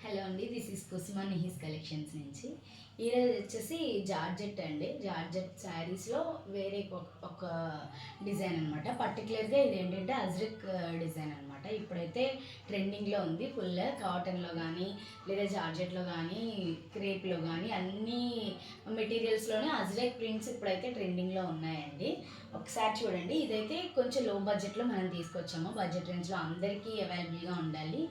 Hello అండి, this is Kusum నిహిస్ collections నుంచి. ఈరోజు వచ్చేసి జార్జెట్ అండి. జార్జెట్ శారీస్లో వేరే ఒక డిజైన్ అనమాట. పర్టికులర్గా ఇది ఏంటంటే అజ్రిక్ డిజైన్ అనమాట. ఇప్పుడైతే ట్రెండింగ్లో ఉంది. ఫుల్ కాటన్లో కానీ లేదా జార్జెట్లో కానీ క్రేప్లో కానీ అన్ని మెటీరియల్స్లోనే అజ్రిక్ ప్రింట్స్ ఇప్పుడైతే ట్రెండింగ్లో ఉన్నాయండి. ఒకసారి చూడండి. ఇదైతే కొంచెం లో బడ్జెట్లో మనం తీసుకొచ్చాము. బడ్జెట్ రేంజ్లో అందరికీ అవైలబుల్గా ఉండాలి.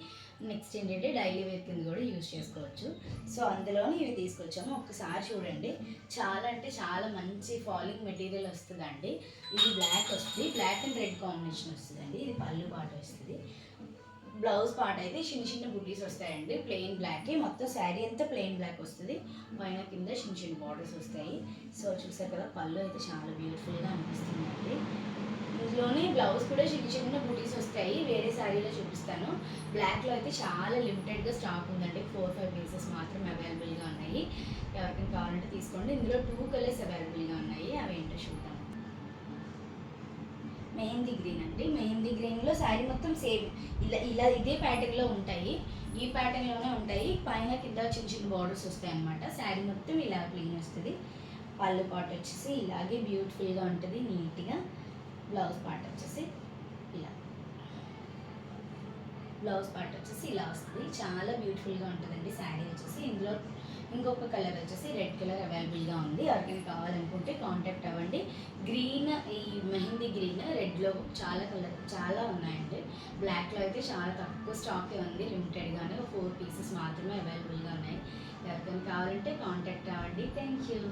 నెక్స్ట్ ఏంటంటే డైలీ వేర్ కింద కూడా యూజ్ చేసుకోవచ్చు. సో అందులోనే ఇవి తీసుకొచ్చాము. ఒక్కసారి చూడండి. చాలా అంటే చాలా మంచి ఫాలింగ్ మెటీరియల్ వస్తుందండి. ఇది బ్లాక్ వస్తుంది, బ్లాక్ అండ్ రెడ్ కాంబినేషన్ వస్తుందండి. ఇది పళ్ళు పాట వస్తుంది. బ్లౌజ్ పార్ట్ అయితే చిన్న చిన్న బుటీస్ వస్తాయండి. ప్లెయిన్ బ్లాక్, మొత్తం శారీ అంతా ప్లెయిన్ బ్లాక్ వస్తుంది. పైన కింద చిన్న చిన్న బార్డర్స్ వస్తాయి. సో చూసారు కదా, పళ్ళు అయితే చాలా బ్యూటిఫుల్గా అనిపిస్తుందండి. ఇందులోనే బ్లౌజ్ కూడా చిన్న చిన్న బుటీస్ వస్తాయి. వేరే శారీలో చూపిస్తాను. బ్లాక్లో అయితే చాలా లిమిటెడ్గా స్టాక్ ఉందండి. 4-5 పీసెస్ మాత్రం అవైలబుల్గా ఉన్నాయి. ఎవరికైనా కావాలంటే తీసుకోండి. ఇందులో 2 కలర్స్ అవైలబుల్గా ఉన్నాయి. అవి ఏంటో చూద్దాం. మెహందీ గ్రీన్ అండి. మెహందీ గ్రీన్లో శారీ మొత్తం సేమ్ ఇలా ఇదే ప్యాటర్న్లో ఉంటాయి. ఈ ప్యాటర్న్లోనే ఉంటాయి. పైన కింద చిన్న చిన్న బార్డర్స్ వస్తాయి అన్నమాట. శారీ మొత్తం ఇలా క్లీన్ వస్తుంది. పళ్ళు పాట వచ్చేసి ఇలాగే బ్యూటిఫుల్గా ఉంటుంది, నీట్గా. బ్లౌజ్ పార్ట్ వచ్చేసి ఇలా వస్తుంది. చాలా బ్యూటిఫుల్గా ఉంటుందండి శారీ వచ్చేసి. ఇందులో ఇంకొక కలర్ వచ్చేసి రెడ్ కలర్ అవైలబుల్గా ఉంది. ఎవరికైనా కావాలనుకుంటే కాంటాక్ట్ అవ్వండి. గ్రీన్, ఈ మెహందీ గ్రీన్, రెడ్లో చాలా ఉన్నాయండి. బ్లాక్లో అయితే చాలా తక్కువ స్టాకే ఉంది. లిమిటెడ్గానే 4 పీసెస్ మాత్రమే అవైలబుల్గా ఉన్నాయి. ఎవరికైనా కావాలంటే కాంటాక్ట్ అవ్వండి. Thank you.